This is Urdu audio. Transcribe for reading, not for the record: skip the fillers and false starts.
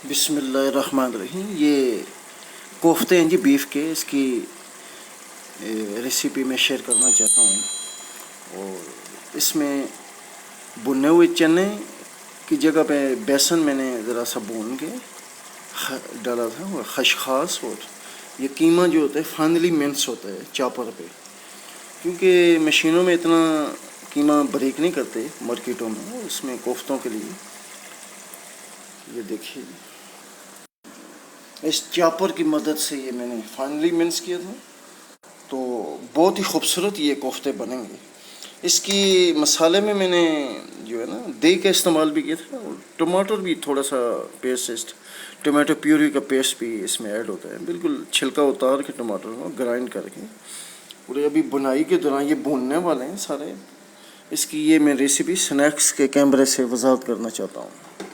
بسم اللہ الرحمن الرحیم. یہ کوفتے ہیں جی بیف کے. اس کی ریسیپی میں شیئر کرنا چاہتا ہوں. اور اس میں بھنے ہوئے چنے کی جگہ پہ بیسن میں نے ذرا سا بھون کے ڈالا تھا، اور خشخاص. اور یہ قیمہ جو ہوتا ہے فائنلی منس ہوتا ہے چاپر پہ، کیونکہ مشینوں میں اتنا قیمہ بریک نہیں کرتے مارکیٹوں میں. اس میں کوفتوں کے لیے یہ دیکھیے، اس چاپر کی مدد سے یہ میں نے فائنلی منس کیا تھا. تو بہت ہی خوبصورت یہ کوفتے بنیں گے. اس کی مسالے میں میں نے جو ہے نا دہی کا استعمال بھی کیا تھا، اور ٹماٹر بھی تھوڑا سا پیسٹ، ٹومیٹو پیوری کا پیسٹ بھی اس میں ایڈ ہوتا ہے. بالکل چھلکا اتار کے ٹماٹر کو گرائنڈ کر کے، اور ابھی بنائی کے دوران یہ بھوننے والے ہیں سارے. اس کی یہ میں ریسیپی سنیکس کے کیمرے سے وضاحت کرنا چاہتا ہوں.